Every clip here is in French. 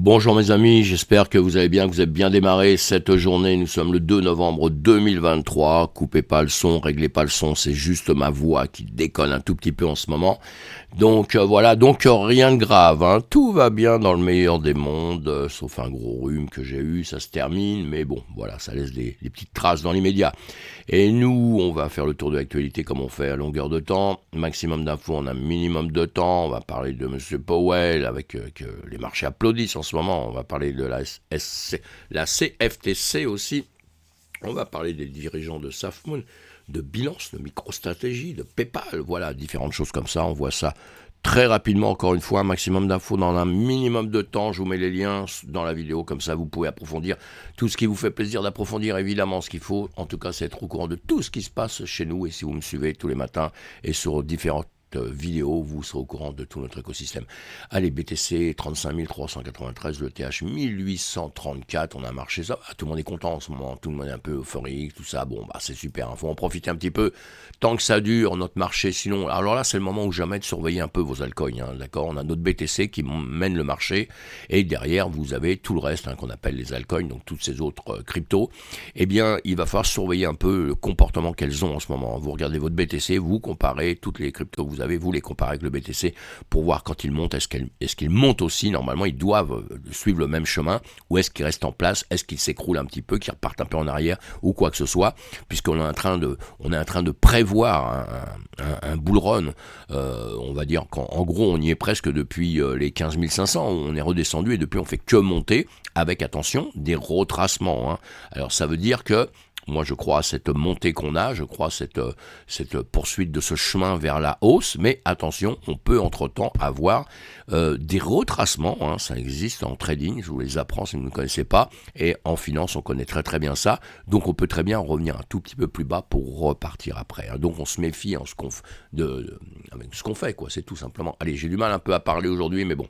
Bonjour mes amis, j'espère que vous allez bien, que vous avez bien démarré cette journée. Nous sommes le 2 novembre 2023. Coupez pas le son, réglez pas le son, c'est juste ma voix qui déconne un tout petit peu en ce moment. Donc voilà, rien de grave, hein. Tout va bien dans le meilleur des mondes, sauf un gros rhume que j'ai eu, ça se termine, mais bon, voilà, ça laisse des petites traces dans l'immédiat. Et nous, on va faire le tour de l'actualité comme on fait à longueur de temps. Maximum d'infos en un minimum de temps. On va parler de Monsieur Powell avec que les marchés applaudissent en ce moment. On va parler de la CFTC aussi. On va parler des dirigeants de SafeMoon, de Binance, de MicroStrategy, de PayPal. Voilà, différentes choses comme ça. On voit ça très rapidement, encore une fois, un maximum d'infos dans un minimum de temps. Je vous mets les liens dans la vidéo, comme ça vous pouvez approfondir tout ce qui vous fait plaisir d'approfondir, évidemment. Ce qu'il faut, en tout cas, c'est être au courant de tout ce qui se passe chez nous. Et si vous me suivez tous les matins et sur différentes vidéo, vous serez au courant de tout notre écosystème. Allez, BTC 35 393, le TH 1834, on a marché ça, tout le monde est content en ce moment, tout le monde est un peu euphorique, tout ça, bon, bah c'est super, il faut en profiter un petit peu, tant que ça dure, notre marché, sinon, alors là, c'est le moment où jamais de surveiller un peu vos altcoins, hein, d'accord, on a notre BTC qui mène le marché, et derrière, vous avez tout le reste, hein, qu'on appelle les altcoins, donc toutes ces autres cryptos, eh bien, il va falloir surveiller un peu le comportement qu'elles ont en ce moment. Vous regardez votre BTC, vous comparez toutes les cryptos que vous les comparez avec le BTC pour voir quand ils montent, est-ce qu'ils montent aussi, normalement ils doivent suivre le même chemin, ou est-ce qu'ils restent en place, est-ce qu'ils s'écroulent un petit peu, qu'ils repartent un peu en arrière, ou quoi que ce soit, puisqu'on est en train de prévoir un bull run, on va dire qu'en gros on y est presque depuis les 15 500, on est redescendu et depuis on fait que monter, avec attention, des retracements, hein. Alors ça veut dire que moi, je crois à cette montée qu'on a, je crois à cette poursuite de ce chemin vers la hausse, mais attention, on peut entre-temps avoir des retracements, hein, ça existe en trading, je vous les apprends si vous ne connaissez pas, et en finance, on connaît très très bien ça, donc on peut très bien revenir un tout petit peu plus bas pour repartir après, hein. Donc on se méfie avec ce qu'on fait, quoi, c'est tout simplement. Allez, j'ai du mal un peu à parler aujourd'hui, mais bon.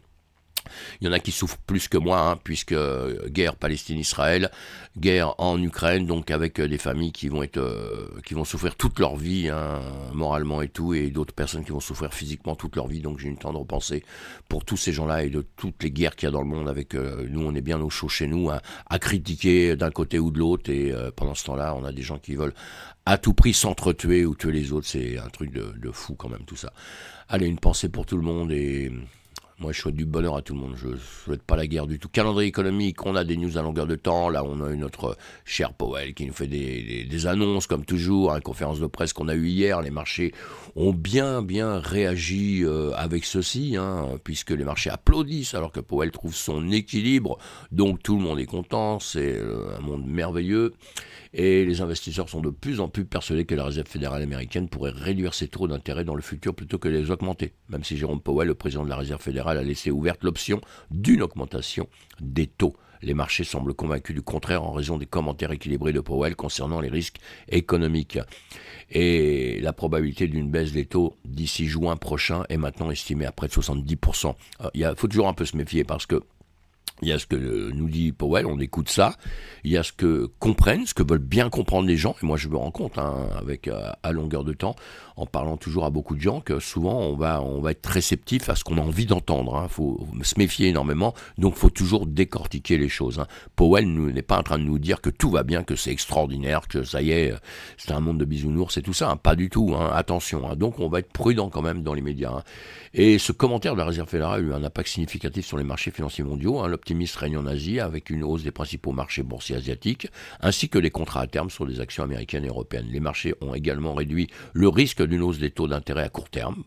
Il y en a qui souffrent plus que moi, hein, puisque guerre Palestine-Israël, guerre en Ukraine, donc avec des familles qui vont souffrir toute leur vie, hein, moralement et tout, et d'autres personnes qui vont souffrir physiquement toute leur vie. Donc j'ai eu le temps de repenser pour tous ces gens-là et de toutes les guerres qu'il y a dans le monde. Avec nous, on est bien au chaud chez nous, à critiquer d'un côté ou de l'autre, et pendant ce temps-là, on a des gens qui veulent à tout prix s'entretuer ou tuer les autres. C'est un truc de fou quand même tout ça. Allez, une pensée pour tout le monde et moi, je souhaite du bonheur à tout le monde. Je souhaite pas la guerre du tout. Calendrier économique, on a des news à longueur de temps. Là, on a eu notre cher Powell qui nous fait des annonces, comme toujours. Une conférence de presse qu'on a eue hier. Les marchés ont bien réagi avec ceci, hein, puisque les marchés applaudissent alors que Powell trouve son équilibre. Donc, tout le monde est content. C'est un monde merveilleux. Et les investisseurs sont de plus en plus persuadés que la Réserve fédérale américaine pourrait réduire ses taux d'intérêt dans le futur plutôt que de les augmenter. Même si Jérôme Powell, le président de la Réserve fédérale, a laissé ouverte l'option d'une augmentation des taux. Les marchés semblent convaincus du contraire en raison des commentaires équilibrés de Powell concernant les risques économiques. Et la probabilité d'une baisse des taux d'ici juin prochain est maintenant estimée à près de 70%. Il faut toujours un peu se méfier parce que il y a ce que nous dit Powell, on écoute ça. Il y a ce que comprennent, ce que veulent bien comprendre les gens. Et moi, je me rends compte, hein, avec à longueur de temps, en parlant toujours à beaucoup de gens, que souvent, on va être réceptif à ce qu'on a envie d'entendre. Il faut se méfier énormément. Donc, il faut toujours décortiquer les choses, hein. Powell n'est pas en train de nous dire que tout va bien, que c'est extraordinaire, que ça y est, c'est un monde de bisounours et tout ça, hein. Pas du tout, hein. Attention, hein. Donc, on va être prudent quand même dans les médias, hein. Et ce commentaire de la Réserve fédérale a eu un impact significatif sur les marchés financiers mondiaux, hein. L'optimisme règne en Asie avec une hausse des principaux marchés boursiers asiatiques, ainsi que les contrats à terme sur les actions américaines et européennes. Les marchés ont également réduit le risque d'une hausse des taux d'intérêt à court terme,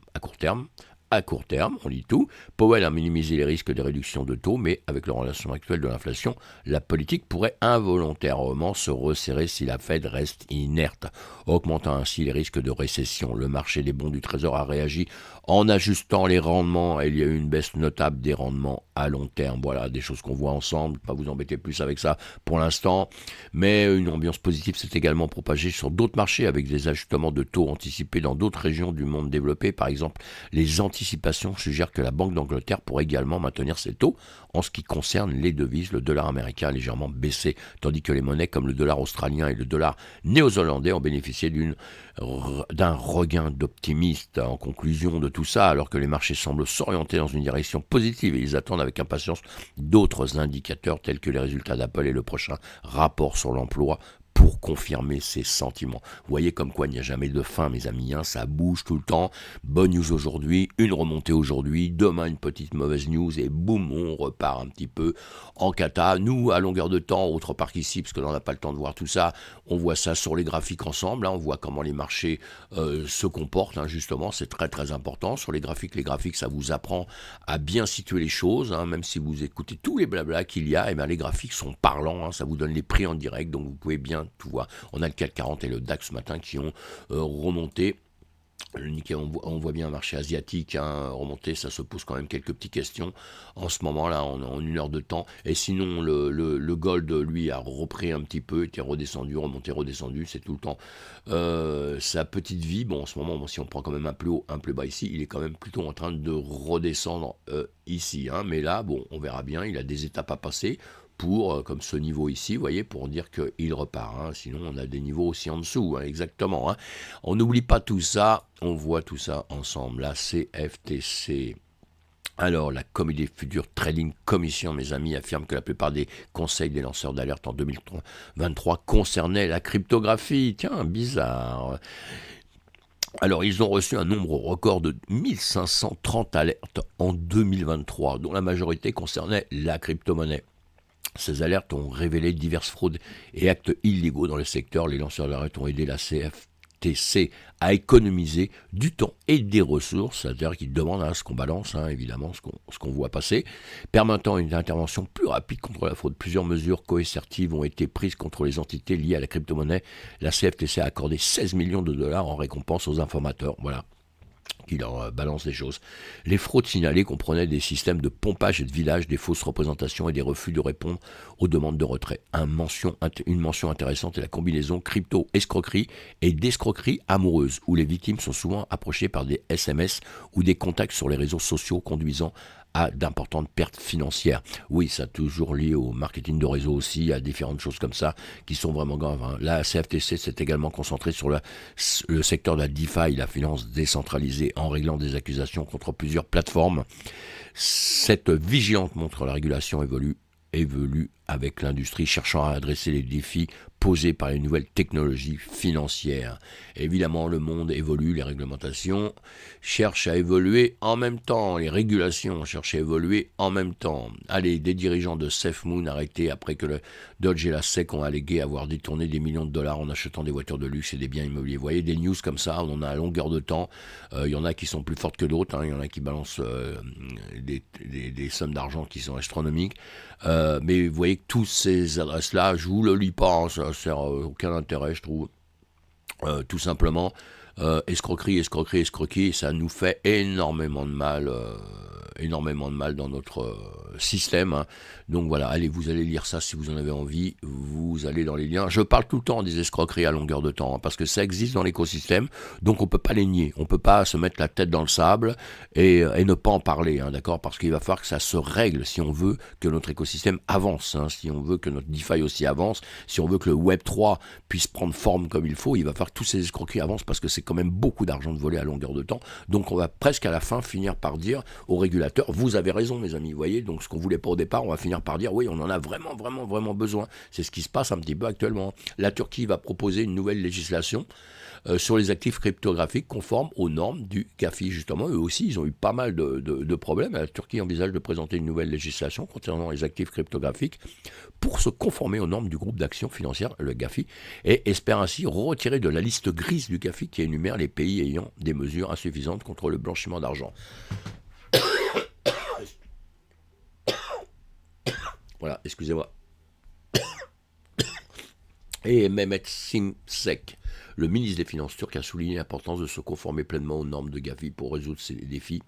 on lit tout. Powell a minimisé les risques des réductions de taux, mais avec la relation actuelle de l'inflation, la politique pourrait involontairement se resserrer si la Fed reste inerte, augmentant ainsi les risques de récession. Le marché des bons du Trésor a réagi en ajustant les rendements et il y a eu une baisse notable des rendements à long terme. Voilà, des choses qu'on voit ensemble, pas vous embêter plus avec ça pour l'instant, mais une ambiance positive s'est également propagée sur d'autres marchés avec des ajustements de taux anticipés dans d'autres régions du monde développé, par exemple les anticipations Anticipation suggère que la Banque d'Angleterre pourrait également maintenir ses taux en ce qui concerne les devises. Le dollar américain a légèrement baissé, tandis que les monnaies comme le dollar australien et le dollar néo-zélandais ont bénéficié d'un regain d'optimistes. En conclusion de tout ça, alors que les marchés semblent s'orienter dans une direction positive et ils attendent avec impatience d'autres indicateurs tels que les résultats d'Apple et le prochain rapport sur l'emploi pour confirmer ces sentiments. Vous voyez comme quoi il n'y a jamais de fin, mes amis, hein, ça bouge tout le temps. Bonne news aujourd'hui, une remontée aujourd'hui, demain une petite mauvaise news et boum, on repart un petit peu en cata. Nous, à longueur de temps, autre part qu'ici, parce que là on n'a pas le temps de voir tout ça, on voit ça sur les graphiques ensemble, hein, on voit comment les marchés se comportent, hein, justement, c'est très très important. Sur les graphiques, ça vous apprend à bien situer les choses, hein, même si vous écoutez tous les blabla qu'il y a, et bien les graphiques sont parlants, hein, ça vous donne les prix en direct, donc vous pouvez bien tout voir. On a le CAC 40 et le DAX ce matin qui ont remonté. Le Nikkei, on voit bien un marché asiatique hein, remonter, ça se pose quand même quelques petites questions en ce moment-là, en une heure de temps. Et sinon, le gold, lui, a repris un petit peu, était redescendu, remonté, redescendu, c'est tout le temps sa petite vie. Bon, en ce moment, si on prend quand même un plus haut, un plus bas ici, il est quand même plutôt en train de redescendre ici. Hein. Mais là, bon, on verra bien, il a des étapes à passer pour, comme ce niveau ici, vous voyez, pour dire qu'il repart. Hein. Sinon, on a des niveaux aussi en dessous, hein, exactement. Hein. On n'oublie pas tout ça, on voit tout ça ensemble. La CFTC. Alors, la Comité Future Trading Commission, mes amis, affirme que la plupart des conseils des lanceurs d'alerte en 2023 concernaient la cryptographie. Tiens, bizarre. Alors, ils ont reçu un nombre record de 1530 alertes en 2023, dont la majorité concernait la crypto-monnaie. Ces alertes ont révélé diverses fraudes et actes illégaux dans le secteur. Les lanceurs d'alerte ont aidé la CFTC à économiser du temps et des ressources, c'est-à-dire qu'ils demandent à ce qu'on balance, hein, évidemment, ce qu'on voit passer, permettant une intervention plus rapide contre la fraude. Plusieurs mesures coercitives ont été prises contre les entités liées à la crypto-monnaie. La CFTC a accordé 16 millions de dollars en récompense aux informateurs. Voilà, qui leur balance des choses. Les fraudes signalées comprenaient des systèmes de pompage et de village, des fausses représentations et des refus de répondre aux demandes de retrait. Une mention intéressante est la combinaison crypto-escroquerie et d'escroquerie amoureuse, où les victimes sont souvent approchées par des SMS ou des contacts sur les réseaux sociaux conduisant à d'importantes pertes financières. Oui, ça toujours lié au marketing de réseau aussi, à différentes choses comme ça qui sont vraiment graves. Hein. La CFTC s'est également concentrée sur le secteur de la DeFi, la finance décentralisée, en réglant des accusations contre plusieurs plateformes. Cette vigilance montre la régulation évolue avec l'industrie cherchant à adresser les défis posés par les nouvelles technologies financières. Évidemment, le monde évolue, les réglementations cherchent à évoluer en même temps, les régulations cherchent à évoluer en même temps. Allez, des dirigeants de SafeMoon arrêtés après que le Dodge et la SEC ont allégué avoir détourné des millions de dollars en achetant des voitures de luxe et des biens immobiliers. Vous voyez, des news comme ça, on en a à longueur de temps. Il y en a qui sont plus fortes que d'autres, hein. Il y en a qui balancent des sommes d'argent qui sont astronomiques. Mais vous voyez que toutes ces adresses-là, je vous le lis pas, hein, ça ne sert aucun intérêt, je trouve. Tout simplement, escroquerie, ça nous fait énormément de mal dans notre système. Hein. Donc voilà, allez, vous allez lire ça si vous en avez envie, vous allez dans les liens. Je parle tout le temps des escroqueries à longueur de temps, hein, parce que ça existe dans l'écosystème, donc on ne peut pas les nier, on ne peut pas se mettre la tête dans le sable et ne pas en parler, hein, d'accord, parce qu'il va falloir que ça se règle si on veut que notre écosystème avance, hein, si on veut que notre DeFi aussi avance, si on veut que le Web3 puisse prendre forme comme il faut, il va falloir que tous ces escroqueries avancent, parce que c'est quand même beaucoup d'argent de voler à longueur de temps, donc on va presque à la fin finir par dire aux régulateurs, vous avez raison mes amis, vous voyez, donc ce qu'on voulait pas au départ, on va finir par dire oui, on en a vraiment, vraiment, vraiment besoin. C'est ce qui se passe un petit peu actuellement. La Turquie va proposer une nouvelle législation sur les actifs cryptographiques conformes aux normes du GAFI, justement. Eux aussi, ils ont eu pas mal de problèmes. La Turquie envisage de présenter une nouvelle législation concernant les actifs cryptographiques pour se conformer aux normes du groupe d'action financière, le GAFI, et espère ainsi retirer de la liste grise du GAFI qui énumère les pays ayant des mesures insuffisantes contre le blanchiment d'argent. Voilà, excusez-moi. Et Mehmet Şimşek, le ministre des Finances turc, a souligné l'importance de se conformer pleinement aux normes de GAFI pour résoudre ces défis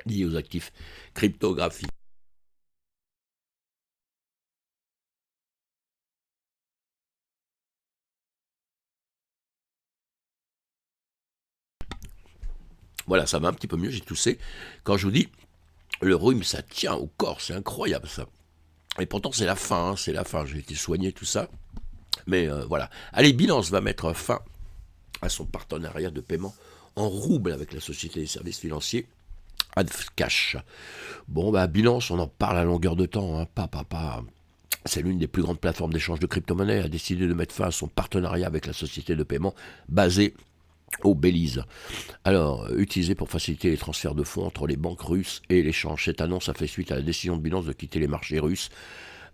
liés aux actifs cryptographiques. Voilà, ça va un petit peu mieux, j'ai toussé. Quand je vous dis, le rhume, ça tient au corps, c'est incroyable ça. Et pourtant, c'est la fin, c'est la fin. J'ai été soigné, tout ça. Mais voilà. Allez, Binance va mettre fin à son partenariat de paiement en rouble avec la Société des services financiers Adcash. Bon, bah, Binance, on en parle à longueur de temps. C'est l'une des plus grandes plateformes d'échange de crypto-monnaies, a décidé de mettre fin à son partenariat avec la société de paiement basée au Belize. Alors, utilisé pour faciliter les transferts de fonds entre les banques russes et l'échange. Cette annonce a fait suite à la décision de Binance de quitter les marchés russes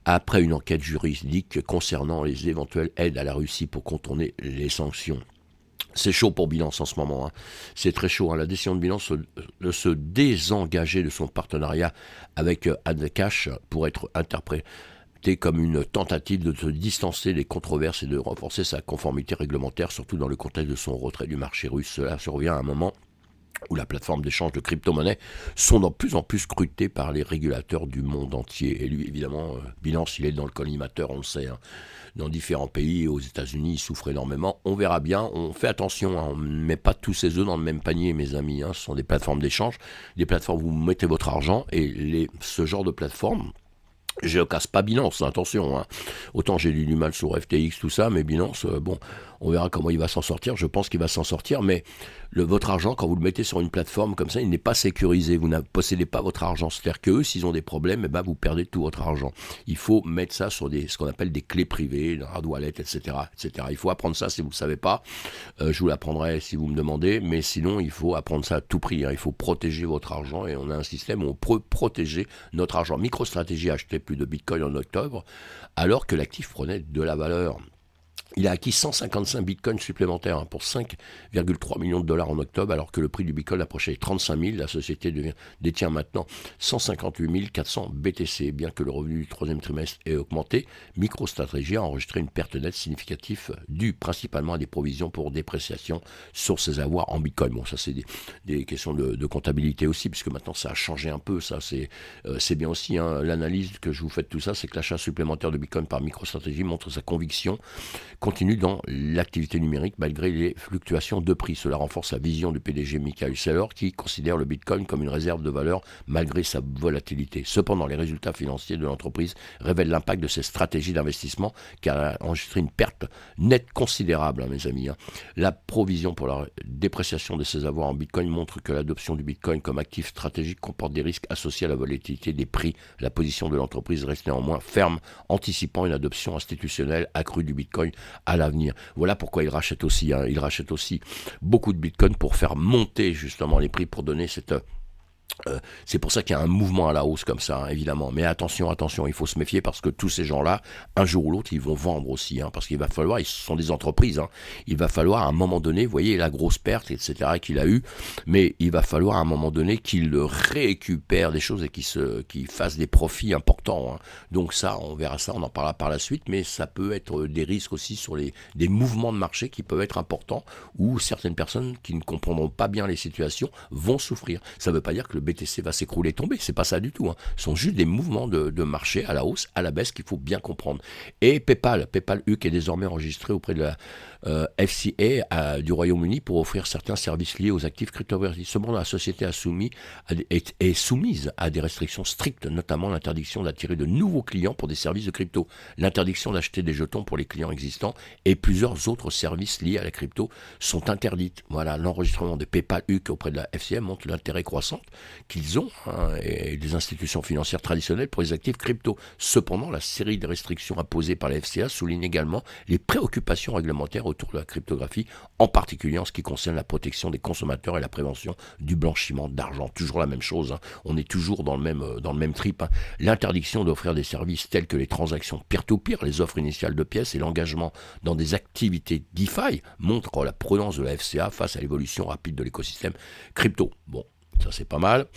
après une enquête juridique concernant les éventuelles aides à la Russie pour contourner les sanctions. C'est chaud pour Binance en ce moment. C'est très chaud. La décision de Binance de se désengager de son partenariat avec Adcash pour être interprétée comme une tentative de se distancer des controverses et de renforcer sa conformité réglementaire, surtout dans le contexte de son retrait du marché russe. Cela survient à un moment où la plateforme d'échange de crypto-monnaies sont de plus en plus scrutées par les régulateurs du monde entier. Et lui, évidemment, Binance, il est dans le collimateur, on le sait, dans différents pays. Aux États-Unis, il souffre énormément. On verra bien, on fait attention, on ne met pas tous ses œufs dans le même panier, mes amis. Ce sont des plateformes d'échange, des plateformes où vous mettez votre argent, et ce genre de plateforme, je ne casse pas Binance, attention. Autant j'ai eu du mal sur FTX, tout ça, mais Binance, bon, on verra comment il va s'en sortir. Je pense qu'il va s'en sortir, mais votre argent, quand vous le mettez sur une plateforme comme ça, il n'est pas sécurisé. Vous ne possédez pas votre argent. C'est-à-dire qu'eux, s'ils ont des problèmes, vous perdez tout votre argent. Il faut mettre ça sur ce qu'on appelle des clés privées, hard wallet, etc., etc. Il faut apprendre ça si vous ne le savez pas. Je vous l'apprendrai si vous me demandez, mais sinon, il faut apprendre ça à tout prix. Il faut protéger votre argent, et on a un système où on peut protéger notre argent. MicroStrategy a acheté plus de Bitcoin en octobre, alors que l'actif prenait de la valeur. Il a acquis 155 bitcoins supplémentaires pour 5,3 millions de dollars en octobre, alors que le prix du bitcoin approchait les 35 000. La société détient maintenant 158 400 BTC. Bien que le revenu du troisième trimestre ait augmenté, MicroStrategy a enregistré une perte nette significative due principalement à des provisions pour dépréciation sur ses avoirs en bitcoin. Bon, ça c'est des questions de comptabilité aussi, puisque maintenant ça a changé un peu. Ça c'est bien aussi. L'analyse que je vous fais de tout ça, c'est que l'achat supplémentaire de bitcoin par MicroStrategy montre sa conviction continue dans l'activité numérique malgré les fluctuations de prix. Cela renforce la vision du PDG Michael Saylor qui considère le Bitcoin comme une réserve de valeur malgré sa volatilité. Cependant, les résultats financiers de l'entreprise révèlent l'impact de ses stratégies d'investissement qui a enregistré une perte nette considérable, mes amis. La provision pour la dépréciation de ses avoirs en Bitcoin montre que l'adoption du Bitcoin comme actif stratégique comporte des risques associés à la volatilité des prix. La position de l'entreprise reste néanmoins ferme, anticipant une adoption institutionnelle accrue du Bitcoin à l'avenir. Voilà pourquoi il rachète aussi. Il rachète aussi beaucoup de Bitcoin pour faire monter justement les prix, pour donner cette... c'est pour ça qu'il y a un mouvement à la hausse comme ça, évidemment. Mais attention, il faut se méfier parce que tous ces gens-là, un jour ou l'autre, ils vont vendre aussi. Parce qu'il va falloir, ils sont des entreprises, il va falloir à un moment donné, vous voyez la grosse perte, etc. qu'il a eu, mais il va falloir à un moment donné qu'il récupère des choses et qu'il fasse des profits importants. Donc ça, on verra ça, on en parlera par la suite, mais ça peut être des risques aussi sur des mouvements de marché qui peuvent être importants, où certaines personnes qui ne comprendront pas bien les situations vont souffrir. Ça ne veut pas dire que le BTC va s'écrouler et tomber, c'est pas ça du tout. Ce sont juste des mouvements de marché à la hausse, à la baisse qu'il faut bien comprendre. Et PayPal qui est désormais enregistré auprès de la FCA du Royaume-Uni pour offrir certains services liés aux actifs cryptovertis. Cependant, la société est soumise à des restrictions strictes, notamment l'interdiction d'attirer de nouveaux clients pour des services de crypto, l'interdiction d'acheter des jetons pour les clients existants et plusieurs autres services liés à la crypto sont interdites. Voilà, l'enregistrement de PayPal auprès de la FCA montre l'intérêt croissant qu'ils ont et des institutions financières traditionnelles pour les actifs crypto. Cependant, la série de restrictions imposées par la FCA souligne également les préoccupations réglementaires autour de la cryptographie, en particulier en ce qui concerne la protection des consommateurs et la prévention du blanchiment d'argent. Toujours la même chose, on est toujours dans le même trip. L'interdiction d'offrir des services tels que les transactions peer-to-peer, les offres initiales de pièces et l'engagement dans des activités DeFi montrent la prudence de la FCA face à l'évolution rapide de l'écosystème crypto. Bon, ça c'est pas mal.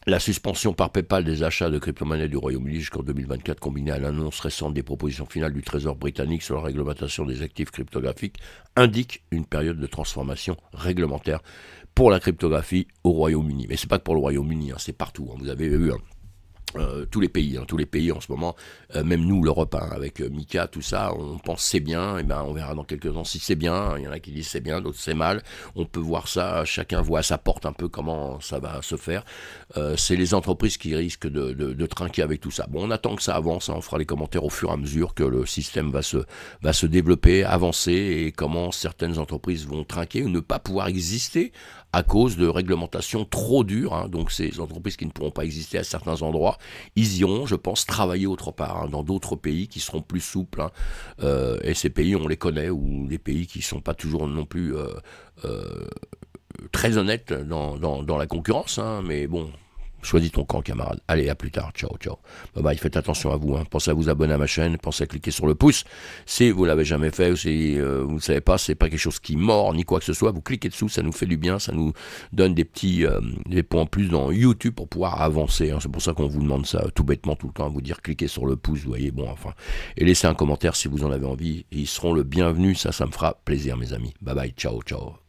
La suspension par PayPal des achats de crypto-monnaies du Royaume-Uni jusqu'en 2024, combinée à l'annonce récente des propositions finales du Trésor britannique sur la réglementation des actifs cryptographiques, indique une période de transformation réglementaire pour la cryptographie au Royaume-Uni. Mais c'est pas que pour le Royaume-Uni, c'est partout. Vous avez vu tous les pays en ce moment, même nous l'Europe, hein, avec Mika, tout ça, on pense c'est bien, et ben on verra dans quelques temps si c'est bien. Il y en a qui disent c'est bien, d'autres c'est mal. On peut voir ça, chacun voit à sa porte un peu comment ça va se faire. C'est les entreprises qui risquent de trinquer avec tout ça. Bon, on attend que ça avance, hein, on fera les commentaires au fur et à mesure que le système va se développer, avancer, et comment certaines entreprises vont trinquer ou ne pas pouvoir exister à cause de réglementations trop dures, hein. Donc ces entreprises qui ne pourront pas exister à certains endroits, ils iront, je pense, travailler autre part, hein, dans d'autres pays qui seront plus souples, hein. Et ces pays, on les connaît, ou des pays qui ne sont pas toujours non plus euh, très honnêtes dans la concurrence, hein, mais bon. Choisis ton camp, camarade. Allez, à plus tard. Ciao, ciao. Bye bye. Faites attention à vous, hein. Pensez à vous abonner à ma chaîne. Pensez à cliquer sur le pouce. Si vous l'avez jamais fait, ou si vous ne savez pas, c'est pas quelque chose qui mord ni quoi que ce soit. Vous cliquez dessous, ça nous fait du bien. Ça nous donne des points en plus dans YouTube pour pouvoir avancer, hein. C'est pour ça qu'on vous demande ça tout bêtement tout le temps, à vous dire cliquez sur le pouce. Vous voyez, bon, enfin. Et laissez un commentaire si vous en avez envie. Ils seront le bienvenu. Ça me fera plaisir, mes amis. Bye bye. Ciao, ciao.